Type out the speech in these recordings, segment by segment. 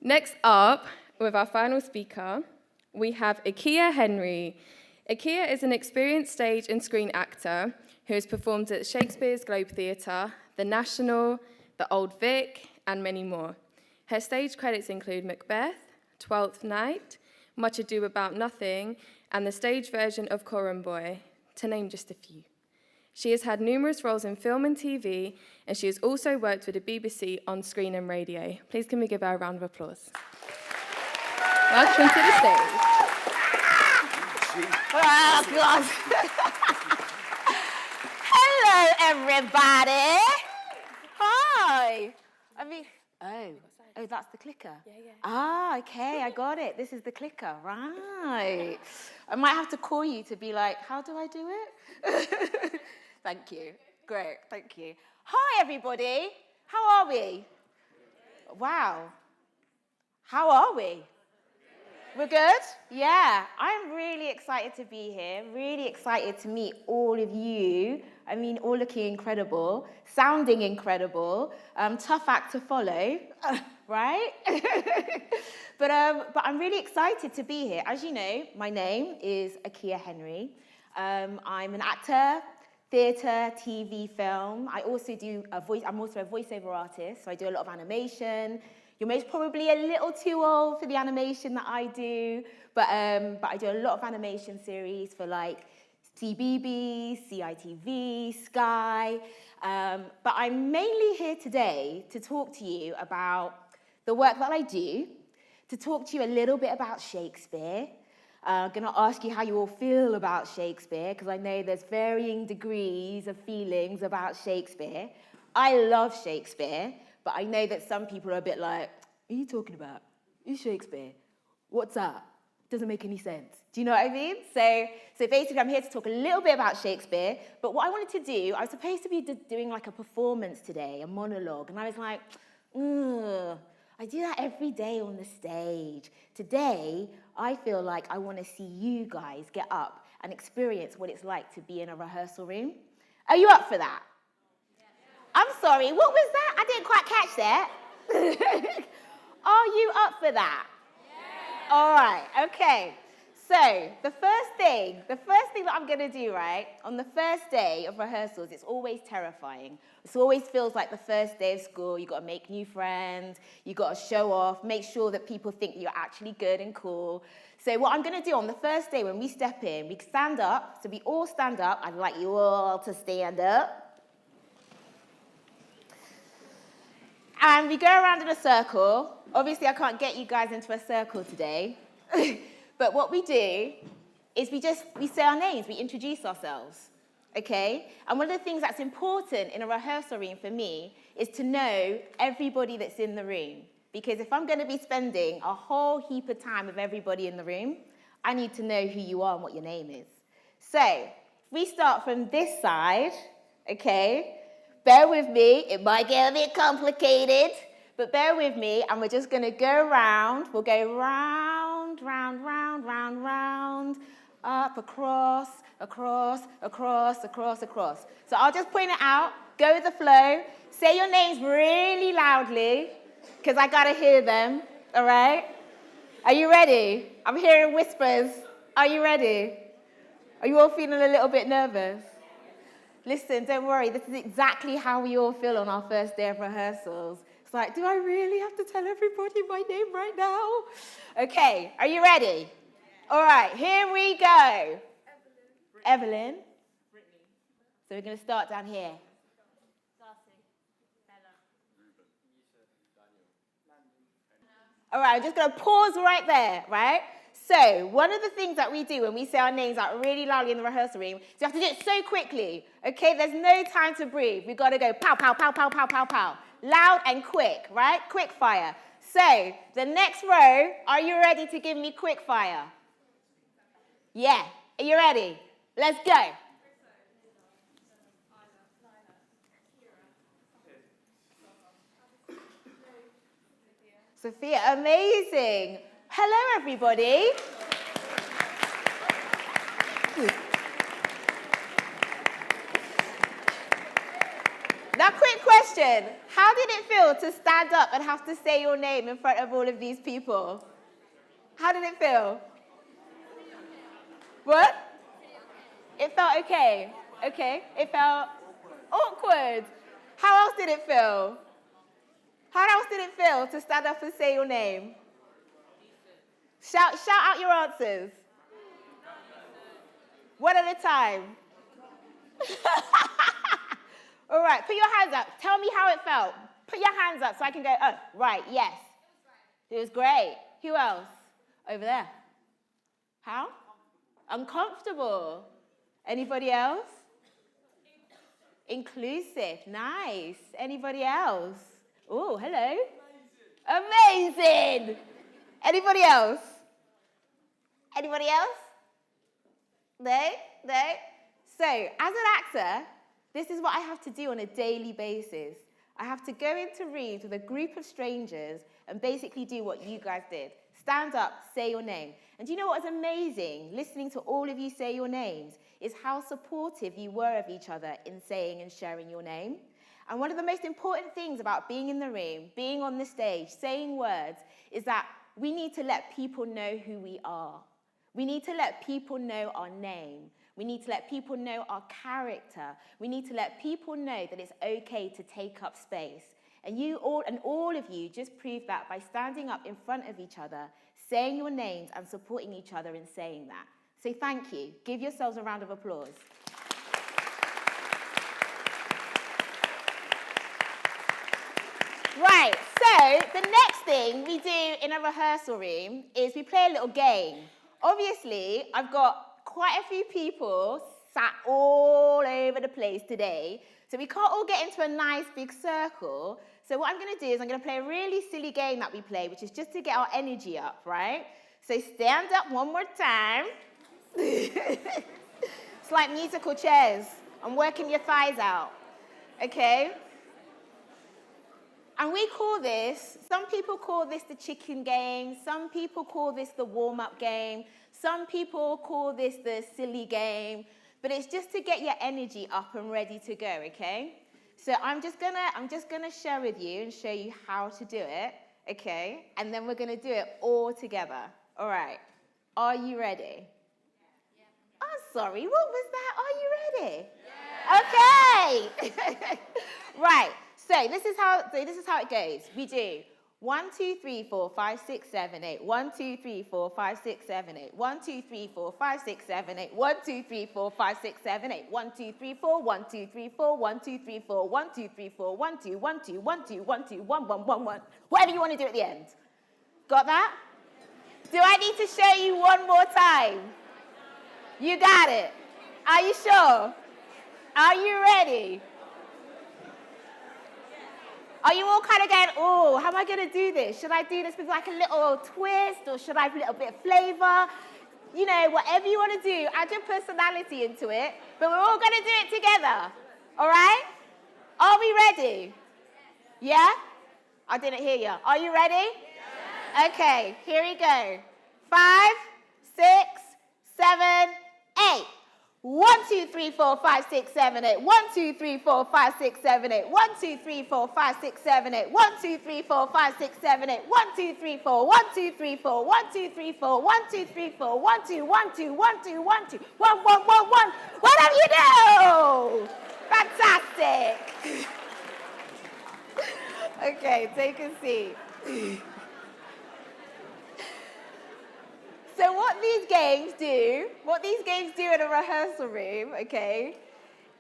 Next up, with our final speaker, we have Akiya Henry. Akiya is an experienced stage and screen actor who has performed at Shakespeare's Globe Theatre, the National, the Old Vic, and many more. Her stage credits include Macbeth, Twelfth Night, Much Ado About Nothing, and the stage version of Coram Boy, to name just a few. She has had numerous roles in film and TV, and she has also worked with the BBC on screen and radio. Please can we give her a round of applause. Welcome to the stage. Oh, God. Hello, everybody. Hi. Oh, that's the clicker? Yeah. Ah, okay, I got it. This is the clicker, right. I might have to call you to be like, how do I do it? Thank you. Great, thank you. Hi, everybody. How are we? Wow. How are we? We're good? Yeah. I'm really excited to be here. Really excited to meet all of you. I mean, all looking incredible, sounding incredible, tough act to follow, right? But I'm really excited to be here. As you know, my name is Akiya Henry. I'm an actor, theatre, TV, film. I also do I'm also a voiceover artist, so I do a lot of animation. You're most probably a little too old for the animation that I do, but I do a lot of animation series for like CBeebies, CITV, Sky. But I'm mainly here today to talk to you about the work that I do, to talk to you a little bit about Shakespeare. I'm going to ask you how you all feel about Shakespeare, because I know there's varying degrees of feelings about Shakespeare. I love Shakespeare, but I know that some people are a bit like, what are you talking about? Who's Shakespeare? What's that? Doesn't make any sense. Do you know what I mean? So basically, I'm here to talk a little bit about Shakespeare, but what I wanted to do, I was supposed to be doing like a performance today, a monologue, and I was like, I do that every day on the stage. Today, I feel like I want to see you guys get up and experience what it's like to be in a rehearsal room. Are you up for that? I'm sorry, what was that? I didn't quite catch that. Are you up for that? Yeah. All right, okay. So the first thing that I'm going to do, right, on the first day of rehearsals, it's always terrifying. It always feels like the first day of school. You've got to make new friends. You've got to show off, make sure that people think you're actually good and cool. So what I'm going to do on the first day when we step in, we stand up. So we all stand up. I'd like you all to stand up. And we go around in a circle. Obviously, I can't get you guys into a circle today. But what we do is we say our names. We introduce ourselves, okay? And one of the things that's important in a rehearsal room for me is to know everybody that's in the room. Because if I'm going to be spending a whole heap of time with everybody in the room, I need to know who you are and what your name is. So we start from this side, okay? Bear with me, it might get a bit complicated, but bear with me, and we're just going to go round. We'll go round, round, round, round, round, up, across, across, across, across, across. So I'll just point it out, go with the flow, say your names really loudly, because I got to hear them, all right? Are you ready? I'm hearing whispers. Are you ready? Are you all feeling a little bit nervous? Listen, don't worry, this is exactly how we all feel on our first day of rehearsals. It's like, do I really have to tell everybody my name right now? Okay, are you ready? All right, here we go. Evelyn. Brittany. So we're going to start down here. Darcy. Bella. Ruben. Daniel. All right, I'm just going to pause right there, right? So one of the things that we do when we say our names out really loudly in the rehearsal room is you have to do it so quickly, okay? There's no time to breathe. We've got to go pow, pow, pow, pow, pow, pow, pow. Loud and quick, right? Quick fire. So the next row, are you ready to give me quick fire? Yeah. Are you ready? Let's go. Sophia, amazing. Hello, everybody. Now, quick question. question. How did it feel to stand up and have to say your name in front of all of these people? How did it feel? What? It felt okay. Okay. It felt awkward. How else did it feel? How else did it feel to stand up and say your name? Shout out your answers. One at a time. All right, put your hands up. Tell me how it felt. Put your hands up so I can go, oh, right, yes. It was great. Who else? Over there. How? Uncomfortable. Anybody else? Inclusive. Nice. Anybody else? Oh, hello. Amazing. Anybody else? Anybody else? No? So, as an actor, this is what I have to do on a daily basis. I have to go into rooms with a group of strangers and basically do what you guys did. Stand up, say your name. And do you know what is amazing? Listening to all of you say your names is how supportive you were of each other in saying and sharing your name. And one of the most important things about being in the room, being on the stage, saying words, is that we need to let people know who we are. We need to let people know our name. We need to let people know our character. We need to let people know that it's okay to take up space. And all of you just proved that by standing up in front of each other, saying your names and supporting each other in saying that. So thank you. Give yourselves a round of applause. Right, so the next thing we do in a rehearsal room is we play a little game. Obviously, I've got quite a few people sat all over the place today, so we can't all get into a nice big circle. So what I'm going to do is I'm going to play a really silly game that we play, which is just to get our energy up, right? So stand up one more time. It's like musical chairs. I'm working your thighs out, okay? And we call this, some people call this the chicken game, some people call this the warm-up game, some people call this the silly game, but it's just to get your energy up and ready to go, okay? So I'm just gonna share with you and show you how to do it, okay? And then we're gonna do it all together. All right. Are you ready? Yeah. Oh, sorry, what was that? Are you ready? Yeah. Okay. Right. So this is how it goes. We do 1, 2, 3, 4, 5, 6, 7, 8. 1, 2, 3, 4, 5, 6, 7, 8. 1, 2, 3, 4, 5, 6, 7, 8. 1, 2, 3, 4, 5, 6, 7, 8. 1, 2, 3, 4. 1, 2, 3, 4. 1, 2, 3, 4. 1, 2, 3, 4. 1, 2, 1, 2, 1, 2, 1, 2, 1, 1, 1, 1. Whatever you want to do at the end. Got that? Do I need to show you one more time? You got it. Are you sure? Are you ready? Are you all kind of going, oh, how am I going to do this? Should I do this with like a little twist, or should I have a little bit of flavor? You know, whatever you want to do, add your personality into it, but we're all going to do it together, all right? Are we ready? Yeah? I didn't hear you. Are you ready? Yeah. Okay, here we go. 5, 6, 7, 8. 1, 2, 3, 4, 5, 6, 7, 8. 1, 2, 3, 4, 5, 6, 7, 8. 1, 2, 3, 4, 5, 6, 7, 8. 1, 2, 3, 4, 5, 6, 7, 8. 1, 2, 3, 4. 1, 2, 3, 4. 1, 2, 3, 4. 1, 2, 3, 4. 1, 2, 1, 2, 1, 2, 1, 2. 1, 1, 1, 1. Whatever you do! Fantastic! Okay, take a seat. So what these games do in a rehearsal room, okay,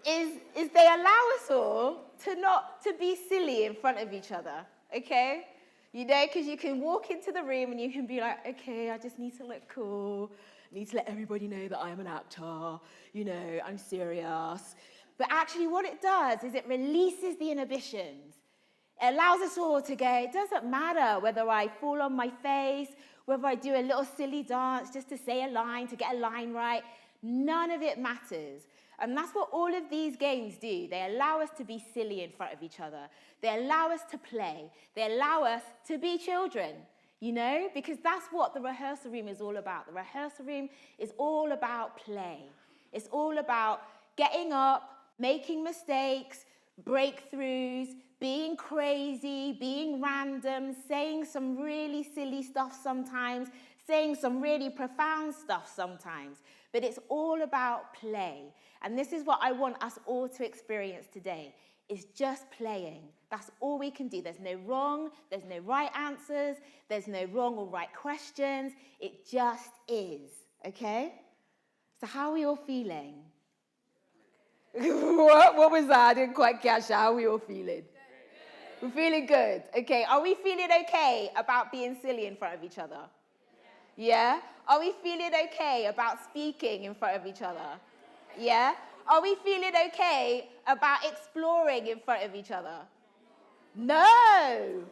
is they allow us all to be silly in front of each other, okay? You know, because you can walk into the room and you can be like, okay, I just need to look cool. I need to let everybody know that I'm an actor. You know, I'm serious. But actually what it does is it releases the inhibitions. It allows us all to go, it doesn't matter whether I fall on my face, whether I do a little silly dance just to say a line, to get a line right. None of it matters. And that's what all of these games do. They allow us to be silly in front of each other. They allow us to play. They allow us to be children, you know, because that's what the rehearsal room is all about. The rehearsal room is all about play. It's all about getting up, making mistakes, breakthroughs, being crazy, being random, saying some really silly stuff sometimes, saying some really profound stuff sometimes. But it's all about play. And this is what I want us all to experience today, is just playing. That's all we can do. There's no wrong, there's no right answers, there's no wrong or right questions. It just is, okay? So how are we all feeling? What was that? I didn't quite catch that. How are we all feeling? We're feeling good. Okay, are we feeling okay about being silly in front of each other? Yeah? Are we feeling okay about speaking in front of each other? Yeah? Are we feeling okay about exploring in front of each other? No!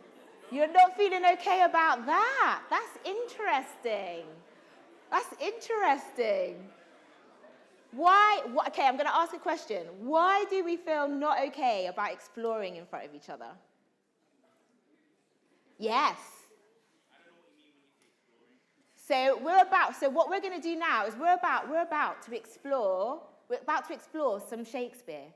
You're not feeling okay about that. That's interesting. That's interesting. Why? Okay, I'm going to ask a question. Why do we feel not okay about exploring in front of each other? Yes. So what we're going to do now is we're about to explore some Shakespeare.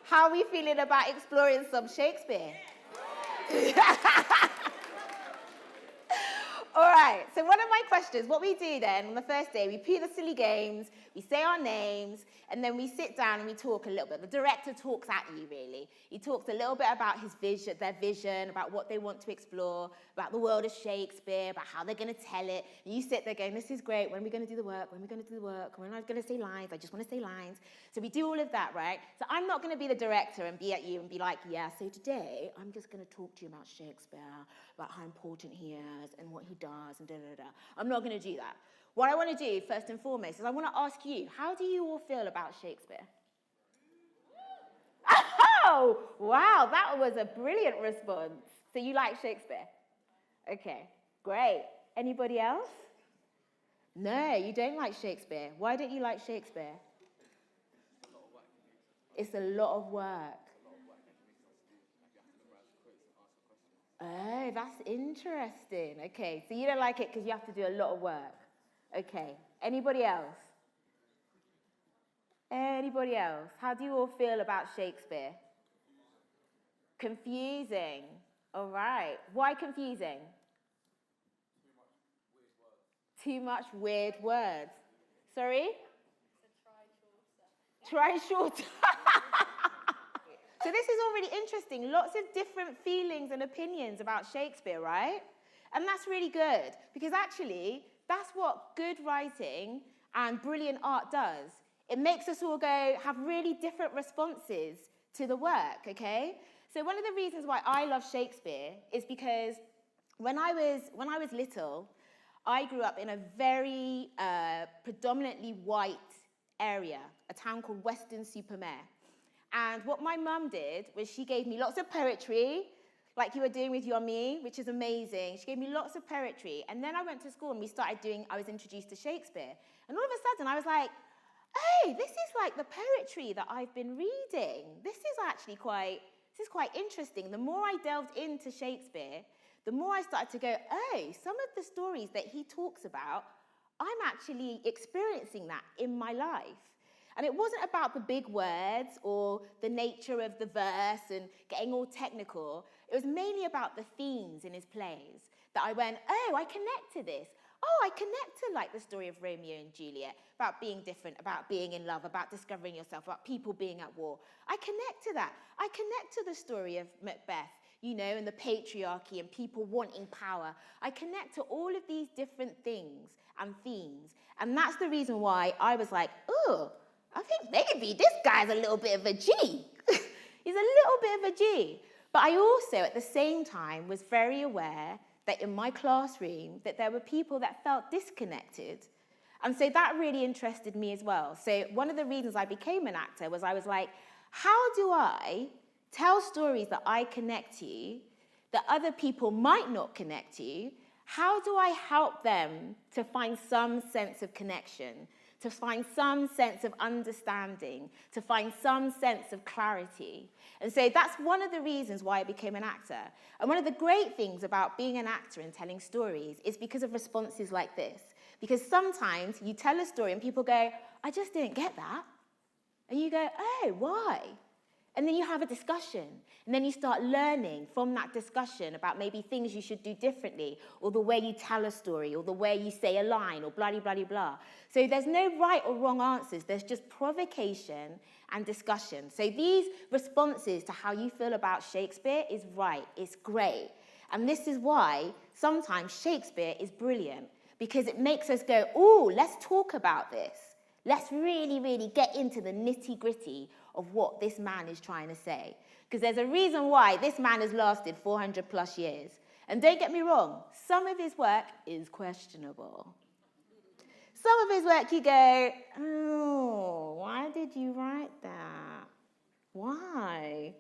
How are we feeling about exploring some Shakespeare? All right, so one of my questions, what we do then on the first day, we play the silly games, we say our names, and then we sit down and we talk a little bit. The director talks at you, really. He talks a little bit about his vision, their vision, about what they want to explore, about the world of Shakespeare, about how they're going to tell it. And you sit there going, this is great. When are we going to do the work? When are we going to do the work? When am I going to say lines? I just want to say lines. So we do all of that, right? So I'm not going to be the director and be at you and be like, yeah, so today I'm just going to talk to you about Shakespeare, about how important he is and what he does and da-da-da. I'm not going to do that. What I want to do, first and foremost, is I want to ask you, how do you all feel about Shakespeare? Oh, wow, that was a brilliant response. So you like Shakespeare? Okay, great. Anybody else? No, you don't like Shakespeare. Why don't you like Shakespeare? It's a lot of work. Oh, that's interesting. Okay, so you don't like it because you have to do a lot of work. Okay, anybody else? Anybody else? How do you all feel about Shakespeare? Confusing. All right. Why confusing? Too much weird words. Sorry? Try shorter. So this is all really interesting. Lots of different feelings and opinions about Shakespeare, right? And that's really good, because actually, that's what good writing and brilliant art does. It makes us all have really different responses to the work, okay? So one of the reasons why I love Shakespeare is because when I was little, I grew up in a very predominantly white area, a town called Weston-super-Mare. And what my mum did was she gave me lots of poetry, like you were doing with Yomi, which is amazing. She gave me lots of poetry. And then I went to school and I was introduced to Shakespeare. And all of a sudden I was like, hey, this is like the poetry that I've been reading. This is quite interesting. The more I delved into Shakespeare, the more I started to go, oh, some of the stories that he talks about, I'm actually experiencing that in my life. And it wasn't about the big words or the nature of the verse and getting all technical. It was mainly about the themes in his plays that I went, oh, I connect to this. Oh, I connect to like the story of Romeo and Juliet, about being different, about being in love, about discovering yourself, about people being at war. I connect to that. I connect to the story of Macbeth, you know, and the patriarchy and people wanting power. I connect to all of these different things and themes. And that's the reason why I was like, oh, I think maybe this guy's a little bit of a G. He's a little bit of a G. But I also, at the same time, was very aware that in my classroom, that there were people that felt disconnected. And so that really interested me as well. So one of the reasons I became an actor was I was like, how do I tell stories that I connect to, that other people might not connect to? How do I help them to find some sense of connection, to find some sense of understanding, to find some sense of clarity? And so that's one of the reasons why I became an actor. And one of the great things about being an actor and telling stories is because of responses like this. Because sometimes you tell a story and people go, I just didn't get that. And you go, oh, why? And then you have a discussion. And then you start learning from that discussion about maybe things you should do differently, or the way you tell a story, or the way you say a line, or blah, blah, blah, blah. So there's no right or wrong answers. There's just provocation and discussion. So these responses to how you feel about Shakespeare is right. It's great. And this is why sometimes Shakespeare is brilliant, because it makes us go, ooh, let's talk about this. Let's really, really get into the nitty-gritty of what this man is trying to say. Because there's a reason why this man has lasted 400 plus years. And don't get me wrong, some of his work is questionable. Some of his work you go, oh, why did you write that? Why?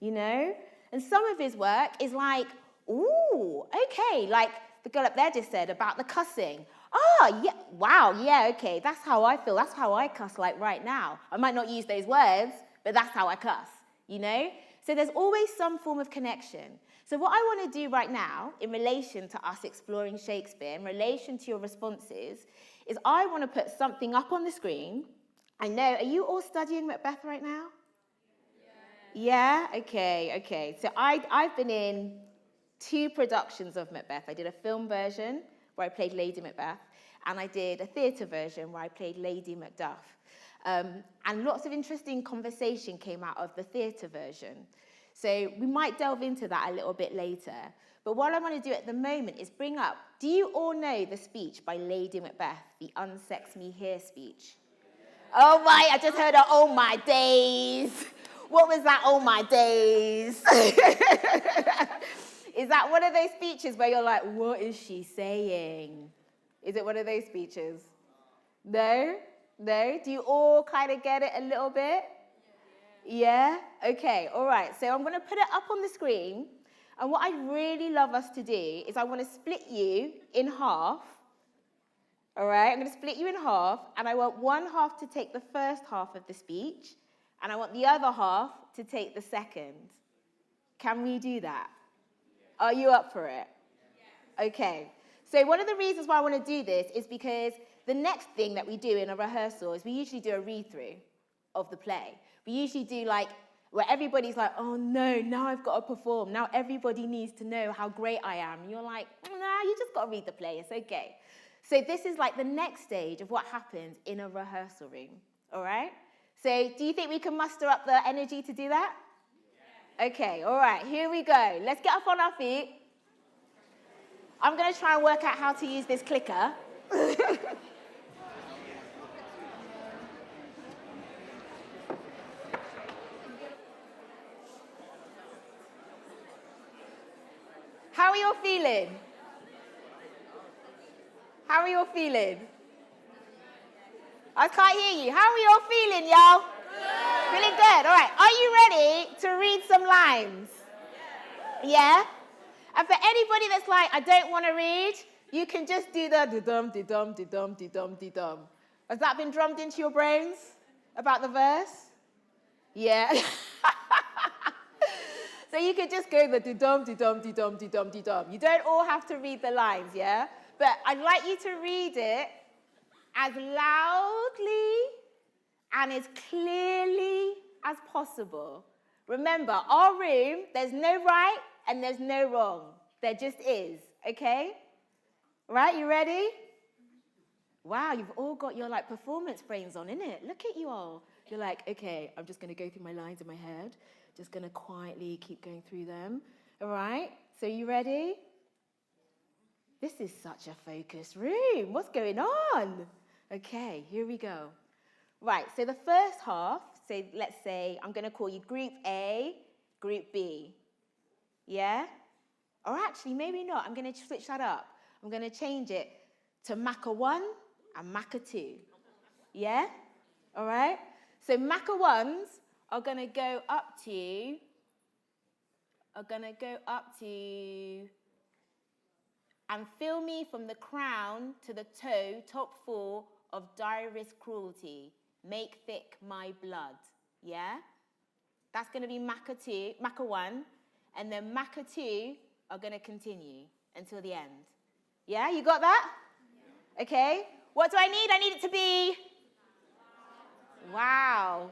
You know? And some of his work is like, ooh, okay, like the girl up there just said about the cussing. Oh, yeah, wow, yeah, okay, that's how I feel. That's how I cuss like right now. I might not use those words, but that's how I cuss, you know? So there's always some form of connection. So what I want to do right now, in relation to us exploring Shakespeare, in relation to your responses, is I want to put something up on the screen. I know, are you all studying Macbeth right now? Yeah? Okay. So I've been in 2 productions of Macbeth. I did a film version where I played Lady Macbeth, and I did a theatre version where I played Lady Macduff. And lots of interesting conversation came out of the theatre version. So we might delve into that a little bit later. But what I want to do at the moment is bring up, do you all know the speech by Lady Macbeth, the unsex me here speech? Oh my, I just heard a oh my days. What was that, oh my days? Is that one of those speeches where you're like, what is she saying? Is it one of those speeches? No? No? Do you all kind of get it a little bit? Yeah? Okay, all right. So I'm going to put it up on the screen. And what I'd really love us to do is I want to split you in half. All right? I'm going to split you in half. And I want one half to take the first half of the speech. And I want the other half to take the second. Can we do that? Are you up for it? Okay. So one of the reasons why I want to do this is because the next thing that we do in a rehearsal is we usually do a read-through of the play. We usually do like, where everybody's like, oh no, now I've got to perform. Now everybody needs to know how great I am. And you're like, nah, you just got to read the play. It's okay. So this is like the next stage of what happens in a rehearsal room. All right? So do you think we can muster up the energy to do that? Okay, all right, here we go. Let's get up on our feet. I'm going to try and work out how to use this clicker. How are you all feeling? How are you all feeling? I can't hear you. How are you all feeling, y'all? Feeling good. All right. Are you ready to read some lines? Yeah? And for anybody that's like, I don't want to read, you can just do the de-dum, de-dum, de-dum, de-dum, de-dum. Has that been drummed into your brains about the verse? Yeah. So you could just go the de-dum, de-dum, de-dum, de-dum, de-dum. You don't all have to read the lines, yeah? But I'd like you to read it as loudly and as clearly as possible. Remember, our room, there's no right and there's no wrong. There just is, okay? Right, you ready? Wow, you've all got your like performance brains on, innit? Look at you all. You're like, okay, I'm just going to go through my lines in my head. Just going to quietly keep going through them. All right, so you ready? This is such a focused room. What's going on? Okay, here we go. Right, so the first half, so let's say I'm going to call you Group A, Group B. Yeah? Or actually, maybe not. I'm going to switch that up. I'm going to change it to Macca 1 and Macca 2. Yeah? All right? So Macca 1s are going to go up to, and fill me from the crown to the toe, top 4 of direst cruelty. Make thick my blood. Yeah? That's going to be Macca 1, and then Macca 2 are going to continue until the end. Yeah, you got that? Okay? What do I need? I need it to be... Wow.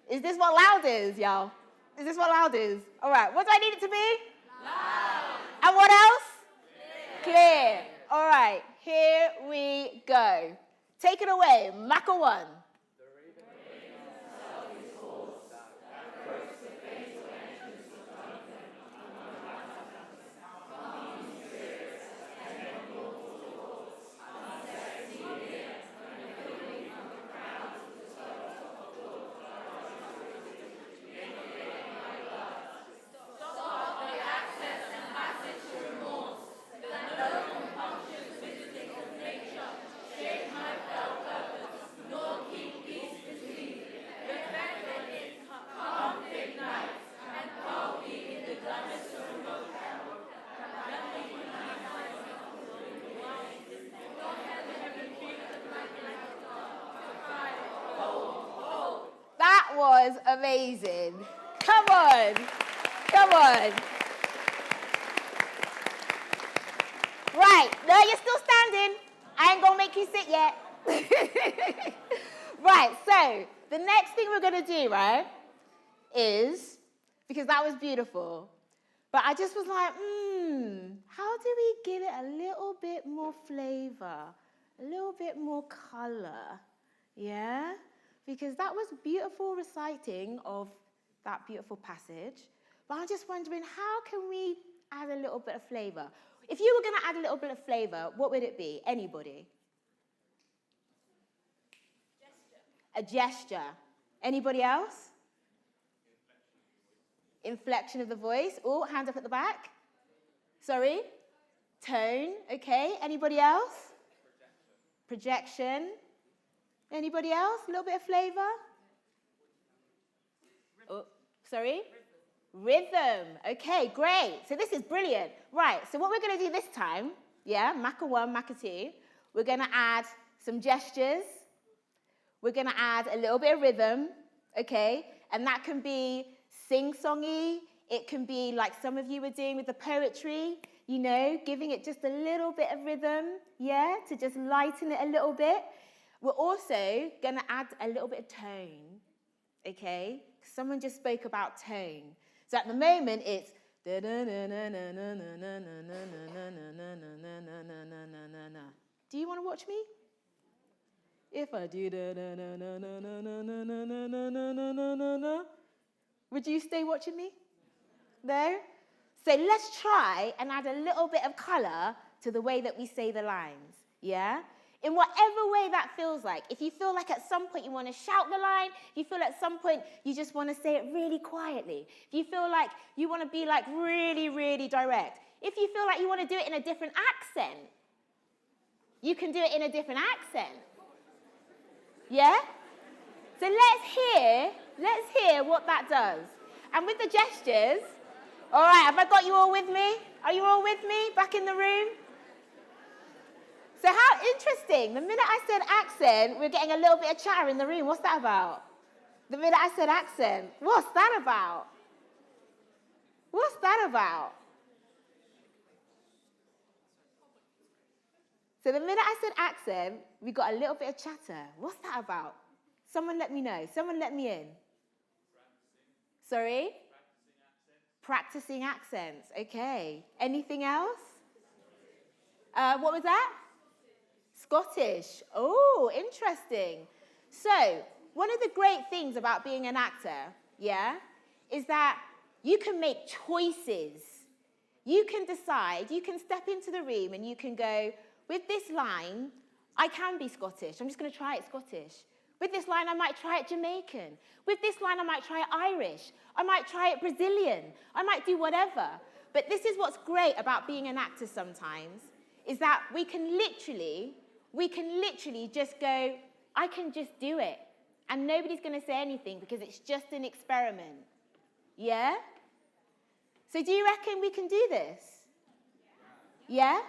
Is this what loud is, y'all? Is this what loud is? All right. What do I need it to be? Loud. And what else? Clear. All right. Here we go. Take it away. Maka 1. That was amazing. Come on. Come on. Right. No, you're still standing. I ain't going to make you sit yet. Right. So the next thing we're going to do, right, is, because that was beautiful, but I just was like, how do we give it a little bit more flavor, a little bit more color? Yeah? Because that was beautiful reciting of that beautiful passage. But I'm just wondering, how can we add a little bit of flavor? If you were going to add a little bit of flavor, what would it be? Anybody? Gesture. A gesture. Anybody else? Inflection of the voice. Oh, hand up at the back. Sorry? Tone. Okay. Anybody else? Projection. Anybody else? A little bit of flavor? Oh, sorry? Rhythm. Okay, great. So this is brilliant. Right, so what we're going to do this time, Maka 1, Maka 2, we're going to add some gestures. We're going to add a little bit of rhythm, okay? And that can be sing-songy. It can be like some of you were doing with the poetry, you know, giving it just a little bit of rhythm, to just lighten it a little bit. We're also going to add a little bit of tone, okay? Someone just spoke about tone. So at the moment, it's... Do you want to watch me? If I do... Would you stay watching me? No? So let's try and add a little bit of colour to the way that we say the lines, in whatever way that feels like. If you feel like at some point you want to shout the line, if you feel at some point you just want to say it really quietly, if you feel like you want to be like really, really direct, if you feel like you want to do it in a different accent, you can do it in a different accent. Yeah? So let's hear what that does. And with the gestures, all right, have I got you all with me? Are you all with me back in the room? So how interesting. The minute I said accent, we're getting a little bit of chatter in the room. What's that about? The minute I said accent, what's that about? What's that about? So the minute I said accent, we got a little bit of chatter. What's that about? Someone let me know. Someone let me in. Sorry? Practicing accents. Okay. Anything else? What was that? Scottish. Oh, interesting. So, one of the great things about being an actor, is that you can make choices. You can decide, you can step into the room and you can go, with this line, I can be Scottish. I'm just going to try it Scottish. With this line, I might try it Jamaican. With this line, I might try it Irish. I might try it Brazilian. I might do whatever. But this is what's great about being an actor sometimes, is that we can literally just go, I can just do it. And nobody's going to say anything because it's just an experiment. Yeah? So do you reckon we can do this? Yeah?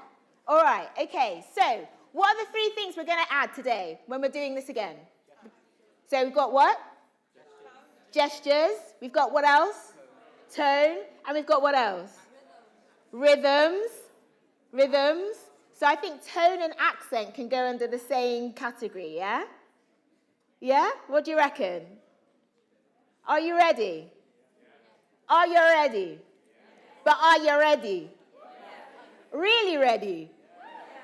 All right, okay. So what are the 3 things we're going to add today when we're doing this again? So we've got what? Gestures. We've got what else? Tone. And we've got what else? Rhythms. So I think tone and accent can go under the same category, yeah? Yeah? What do you reckon? Are you ready? Are you ready? But are you ready? Really ready?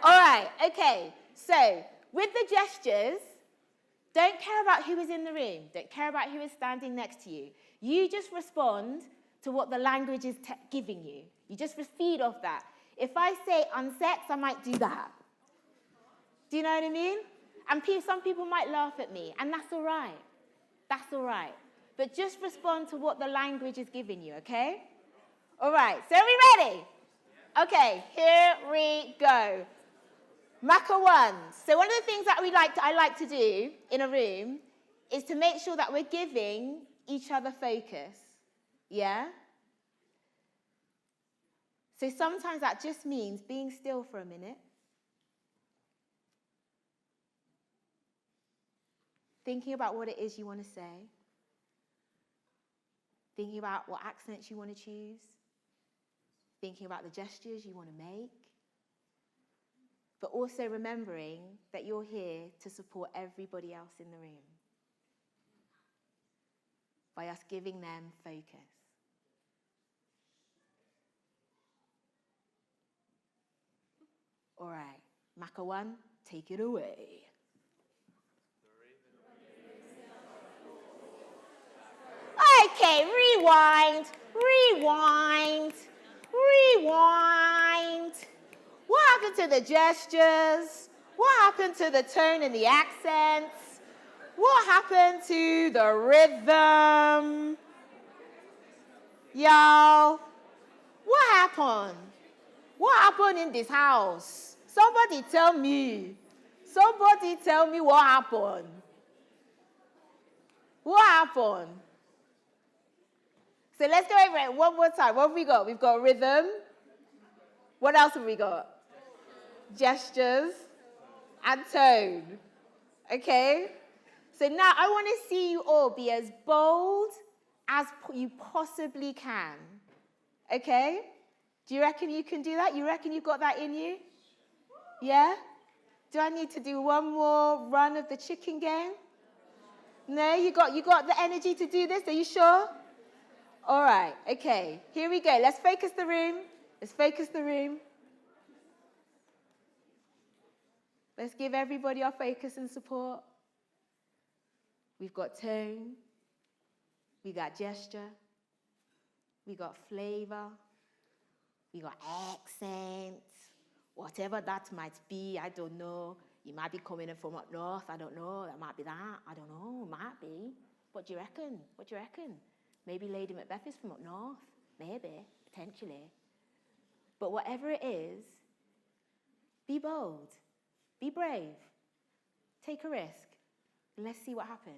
All right, okay. So with the gestures, don't care about who is in the room. Don't care about who is standing next to you. You just respond to what the language is giving you. You just feed off that. If I say unsex, I might do that. Do you know what I mean? And some people might laugh at me, and that's all right. That's all right. But just respond to what the language is giving you, okay? All right, so are we ready? Okay, here we go. Maca 1. So one of the things that I like to do in a room is to make sure that we're giving each other focus. Yeah? So sometimes that just means being still for a minute. Thinking about what it is you want to say. Thinking about what accents you want to choose. Thinking about the gestures you want to make. But also remembering that you're here to support everybody else in the room by us giving them focus. All right, Maca 1, take it away. Okay, rewind. What happened to the gestures? What happened to the tone and the accents? What happened to the rhythm? Y'all, what happened? What happened in this house? Somebody tell me. Somebody tell me what happened. What happened? So let's go over it one more time. What have we got? We've got rhythm. What else have we got? Gestures and tone. Okay? So now I want to see you all be as bold as you possibly can. Okay? Do you reckon you can do that? You reckon you've got that in you? Yeah? Do I need to do one more run of the chicken game? No? You got the energy to do this? Are you sure? All right. Okay. Here we go. Let's focus the room. Let's focus the room. Let's give everybody our focus and support. We've got tone. We got gesture. We got flavor. We got accent. Whatever that might be, I don't know. You might be coming in from up north. I don't know. That might be that. I don't know. Might be. What do you reckon? What do you reckon? Maybe Lady Macbeth is from up north. Maybe. Potentially. But whatever it is, be bold. Be brave. Take a risk. And let's see what happens.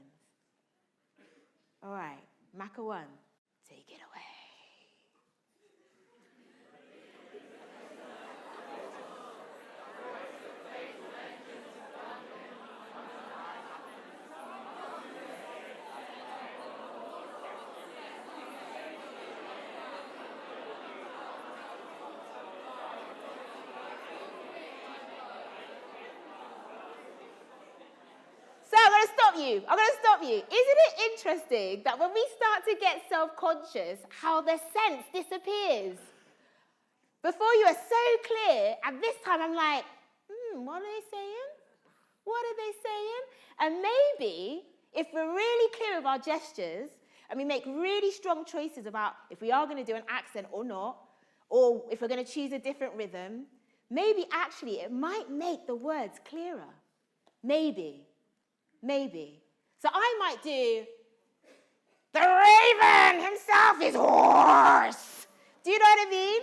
All right. Maca 1. Take it away. I'm going to stop you. Isn't it interesting that when we start to get self-conscious, how the sense disappears? Before you are so clear, and this time I'm like, what are they saying? What are they saying? And maybe if we're really clear of our gestures, and we make really strong choices about if we are going to do an accent or not, or if we're going to choose a different rhythm, maybe actually it might make the words clearer. Maybe. So I might do, the raven himself is hoarse. Do you know what I mean?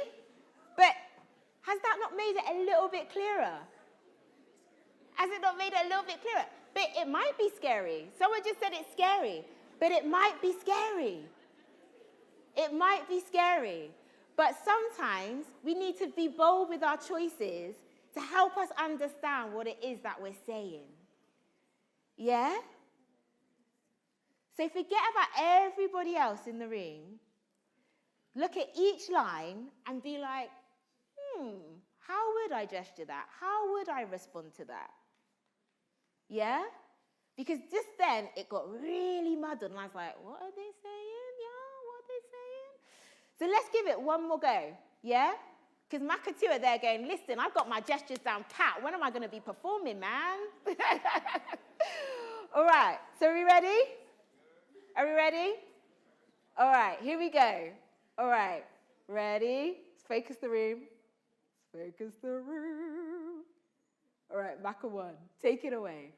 But has that not made it a little bit clearer? Has it not made it a little bit clearer? But it might be scary. Someone just said it's scary. But it might be scary. It might be scary. But sometimes we need to be bold with our choices to help us understand what it is that we're saying. Yeah? So forget about everybody else in the room. Look at each line and be like, How would I gesture that? How would I respond to that? Yeah? Because just then, it got really muddled, and I was like, what are they saying? Yeah, what are they saying? So let's give it one more go, yeah? Because Maka 2 are there going, listen, I've got my gestures down pat. When am I going to be performing, man? All right, so are we ready? Are we ready? All right, here we go. All right, ready? Let's focus the room. Let's focus the room. All right, Maka 1, take it away.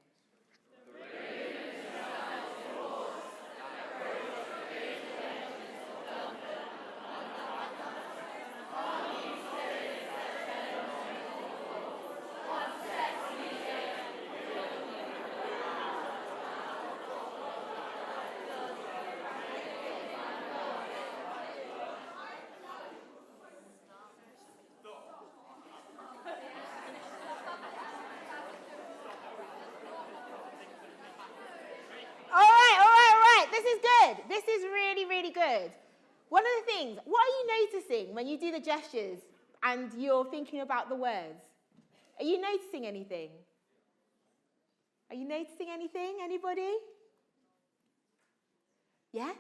This is really, really good. One of the things, what are you noticing when you do the gestures and you're thinking about the words? Are you noticing anything? Are you noticing anything? Anybody? Yeah? I was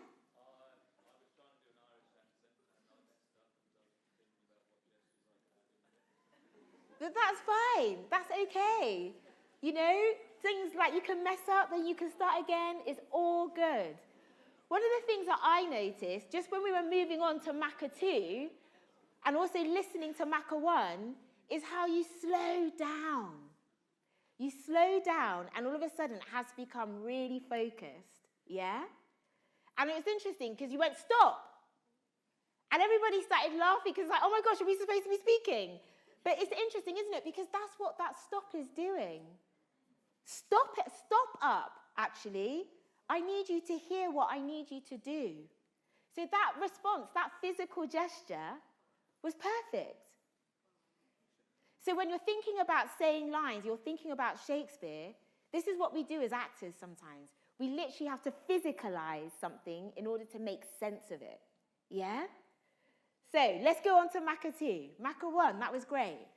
trying to do an Irish accent and I messed up because I was thinking about what gestures I had. That's fine. That's okay. You know, things like you can mess up, then you can start again. It's all good. One of the things that I noticed, just when we were moving on to Maka 2, and also listening to Maka 1, is how you slow down. You slow down, and all of a sudden it has become really focused. Yeah? And it was interesting, because you went, stop! And everybody started laughing, because like, oh my gosh, are we supposed to be speaking? But it's interesting, isn't it? Because that's what that stop is doing. Stop it. Stop up, actually. I need you to hear what I need you to do. So that response, that physical gesture, was perfect. So when you're thinking about saying lines, you're thinking about Shakespeare, this is what we do as actors sometimes. We literally have to physicalize something in order to make sense of it. Yeah? So let's go on to Maka 2. Maka 1, that was great.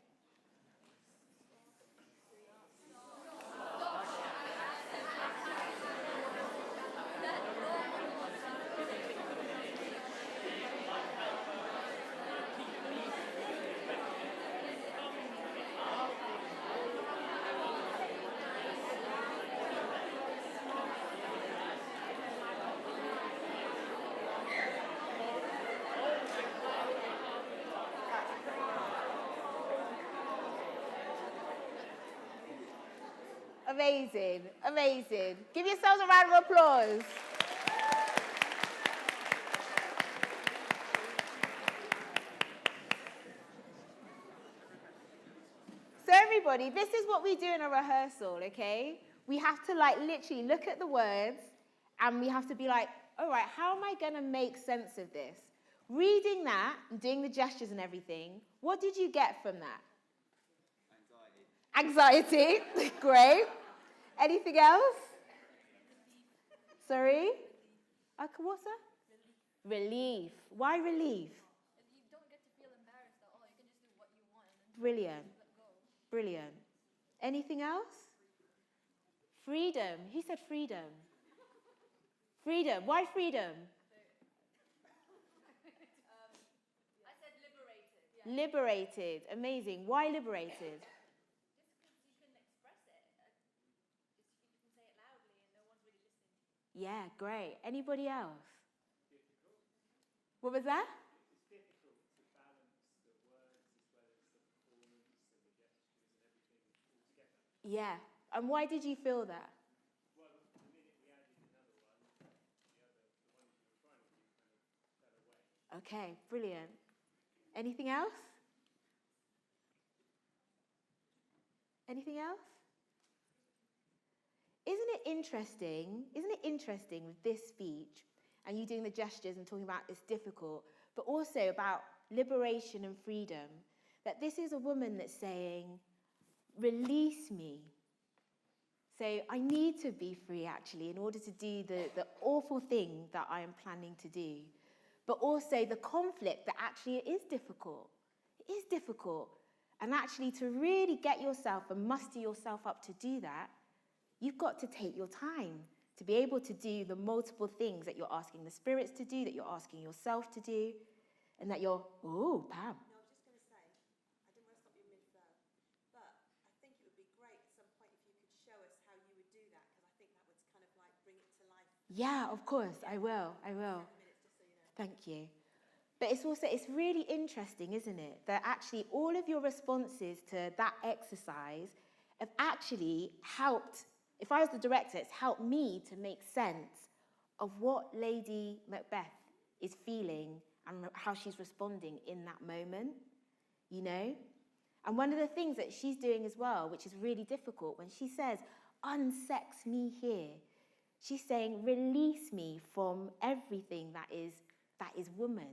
Amazing, amazing. Give yourselves a round of applause. So everybody, this is what we do in a rehearsal, okay? We have to like literally look at the words and we have to be like, all right, how am I going to make sense of this? Reading that and doing the gestures and everything, what did you get from that? Anxiety. Great. Anything else? Sorry? What's that? Relief. Why relief? You don't get to feel embarrassed at all. You can just do what you want. And Brilliant. let go. Brilliant. Anything else? Freedom. Who said freedom? Freedom. Why freedom? I said liberated. Yeah. Liberated. Amazing. Why liberated? Yeah, great. Anybody else? Difficult. What was that? It's difficult to balance the words as well as the performance and the gestures and everything all together. Yeah. And why did you feel that? Well, the minute we added another one, the ones you were trying to do kind of fell away. Okay, brilliant. Anything else? Anything else? Isn't it interesting with this speech and you doing the gestures and talking about it's difficult, but also about liberation and freedom, that this is a woman that's saying, release me. So I need to be free, actually, in order to do the awful thing that I am planning to do. But also the conflict that actually it is difficult. It is difficult. And actually, to really get yourself and muster yourself up to do that, you've got to take your time to be able to do the multiple things that you're asking the spirits to do, that you're asking yourself to do, and that you're, ooh, Pam. No, I was just going to say, I didn't want to stop you mid-flow, but I think it would be great at some point if you could show us how you would do that, because I think that would kind of like bring it to life. Yeah, of course, I will. 7 minutes, just so you know. Thank you. But it's really interesting, isn't it, that actually all of your responses to that exercise have actually helped, if I was the director, it's helped me to make sense of what Lady Macbeth is feeling and how she's responding in that moment, you know? And one of the things that she's doing as well, which is really difficult, when she says, unsex me here, she's saying, release me from everything that is woman.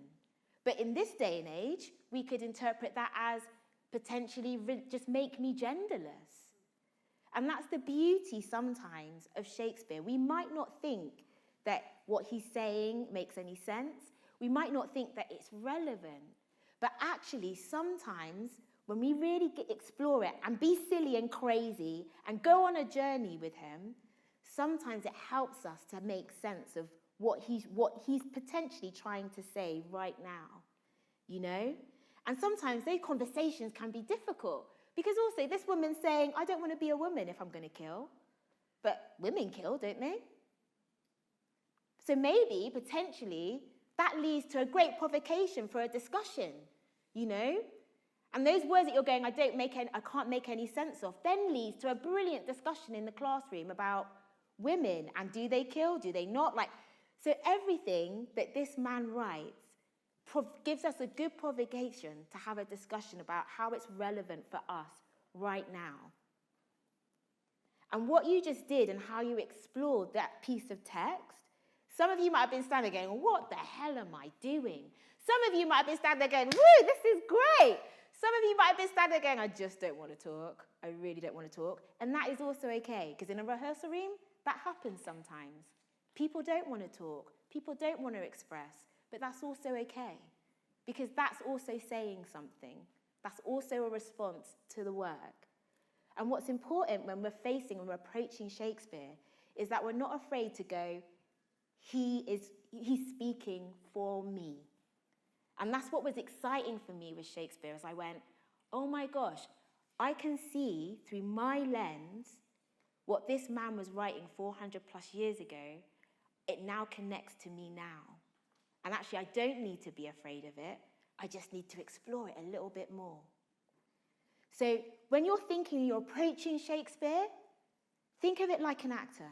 But in this day and age, we could interpret that as potentially just make me genderless. And that's the beauty sometimes of Shakespeare. We might not think that what he's saying makes any sense. We might not think that it's relevant. But actually, sometimes when we really explore it and be silly and crazy and go on a journey with him, sometimes it helps us to make sense of what he's potentially trying to say right now, you know? And sometimes those conversations can be difficult because also this woman's saying, I don't want to be a woman if I'm going to kill. But women kill, don't they? So maybe, potentially, that leads to a great provocation for a discussion, you know? And those words that you're going, I can't make any sense of, then leads to a brilliant discussion in the classroom about women and do they kill, do they not? So everything that this man writes gives us a good provocation to have a discussion about how it's relevant for us right now. And what you just did and how you explored that piece of text, some of you might have been standing there going, what the hell am I doing? Some of you might have been standing there going, woo, this is great. Some of you might have been standing there going, I just don't want to talk. I really don't want to talk. And that is also okay, because in a rehearsal room, that happens sometimes. People don't want to talk. People don't want to express. But that's also okay, because that's also saying something. That's also a response to the work. And what's important when we're approaching Shakespeare is that we're not afraid to go, he's speaking for me. And that's what was exciting for me with Shakespeare, as I went, oh my gosh, I can see through my lens what this man was writing 400 plus years ago. It now connects to me now. And actually, I don't need to be afraid of it. I just need to explore it a little bit more. So when you're thinking you're approaching Shakespeare, think of it like an actor.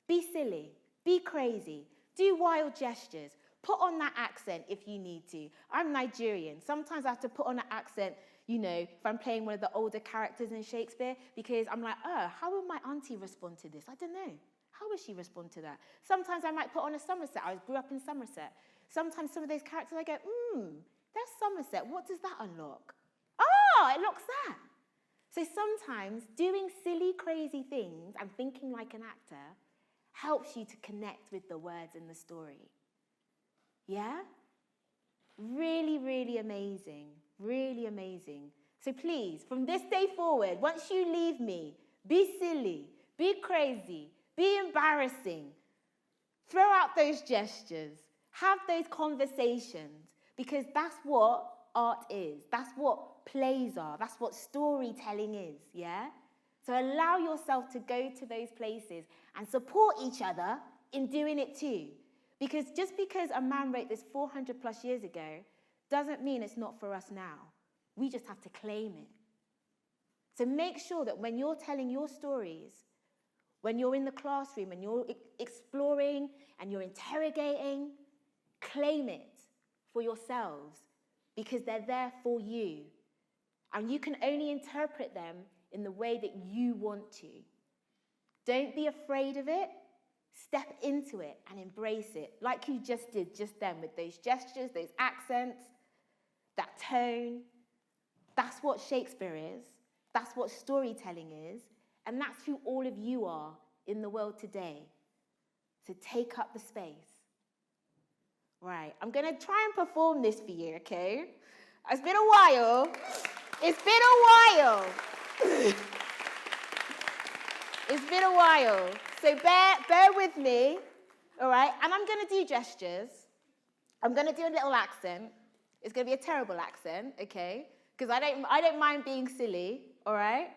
Be silly, be crazy, do wild gestures, put on that accent if you need to. I'm Nigerian. Sometimes I have to put on an accent, you know, if I'm playing one of the older characters in Shakespeare, because I'm like, how will my auntie respond to this? I don't know. How will she respond to that? Sometimes I might put on a Somerset. I grew up in Somerset. Sometimes some of those characters I go, there's Somerset. What does that unlock? Oh, it locks that. So sometimes doing silly, crazy things and thinking like an actor helps you to connect with the words in the story. Yeah? Really, really amazing. Really amazing. So please, from this day forward, once you leave me, be silly, be crazy, be embarrassing. Throw out those gestures. Have those conversations. Because that's what art is. That's what plays are. That's what storytelling is, yeah? So allow yourself to go to those places and support each other in doing it too. Because just because a man wrote this 400 plus years ago doesn't mean it's not for us now. We just have to claim it. So make sure that when you're telling your stories, when you're in the classroom and you're exploring and you're interrogating, claim it for yourselves because they're there for you. And you can only interpret them in the way that you want to. Don't be afraid of it. Step into it and embrace it like you just did just then with those gestures, those accents, that tone. That's what Shakespeare is. That's what storytelling is. And that's who all of you are in the world today. So take up the space. Right, I'm going to try and perform this for you, okay? It's been a while. It's been a while. It's been a while. So bear with me, all right? And I'm going to do gestures. I'm going to do a little accent. It's going to be a terrible accent, okay? Because I don't mind being silly, all right?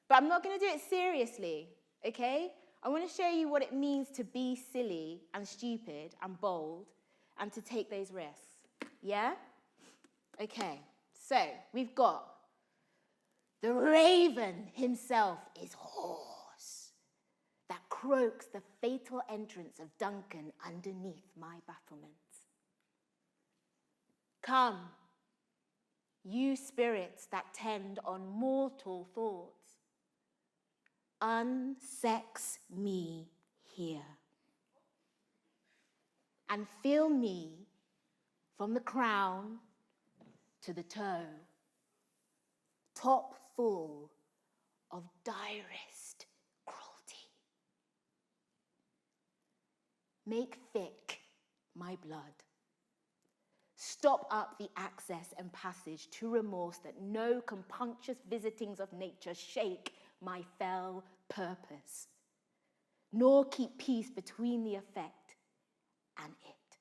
But I'm not going to do it seriously, okay? I want to show you what it means to be silly and stupid and bold and to take those risks, yeah? Okay, so we've got the raven himself is hoarse that croaks the fatal entrance of Duncan underneath my battlements. Come, you spirits that tend on mortal thoughts, unsex me here and fill me from the crown to the toe, top full of direst cruelty. Make thick my blood. Stop up the access and passage to remorse that no compunctious visitings of nature shake my fell purpose, nor keep peace between the effect and it.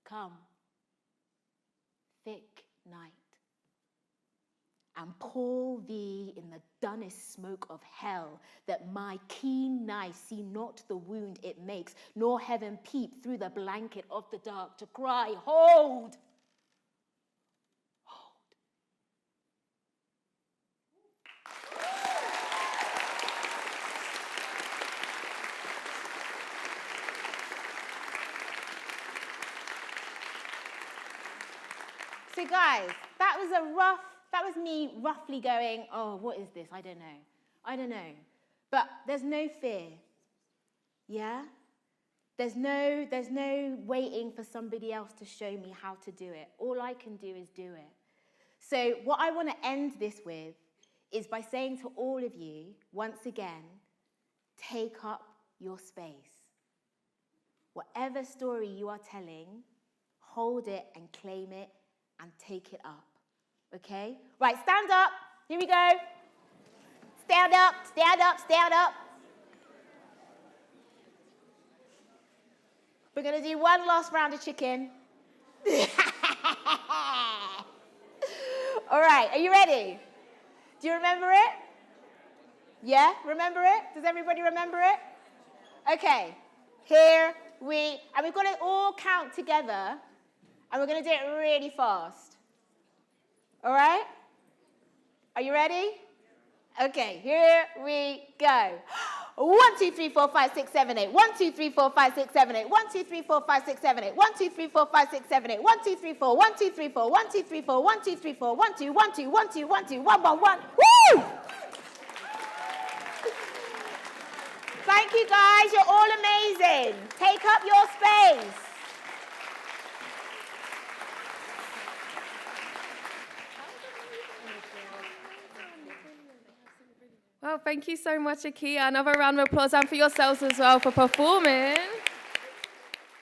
Come, thick night, and pall thee in the dunnest smoke of hell, that my keen knife see not the wound it makes, nor heaven peep through the blanket of the dark to cry, hold! Hold. So guys, that was me roughly going, oh, what is this? I don't know. But there's no fear. Yeah? There's no waiting for somebody else to show me how to do it. All I can do is do it. So what I want to end this with is by saying to all of you, once again, take up your space. Whatever story you are telling, hold it and claim it and take it up. Okay? Right, stand up. Here we go. Stand up, stand up, stand up. We're going to do one last round of chicken. All right, are you ready? Do you remember it? Yeah, remember it? Does everybody remember it? Okay, and we've got to all count together, and we're going to do it really fast. All right? Are you ready? Okay, here we go. 1, 2, 3, 4, 5, 6, 7, 8. 1, 2, 3, 4, 5, 6, 7, 8. 1, 2, 3, 4, 5, 6, 7, 8. 1, 2, 3, 4, 5, 6, 7, 8. 1, 2, 3, 4. 1, 2, 3, 4. 1, 2, 3, 4. 1, 2, 3, 4. 1, 2, 1, 2, 1, 2, 1, 2, 1, 1, 1. Woo! Thank you, guys. You're all amazing. Take up your space. Well, thank you so much, Akiya. Another round of applause and for yourselves as well for performing.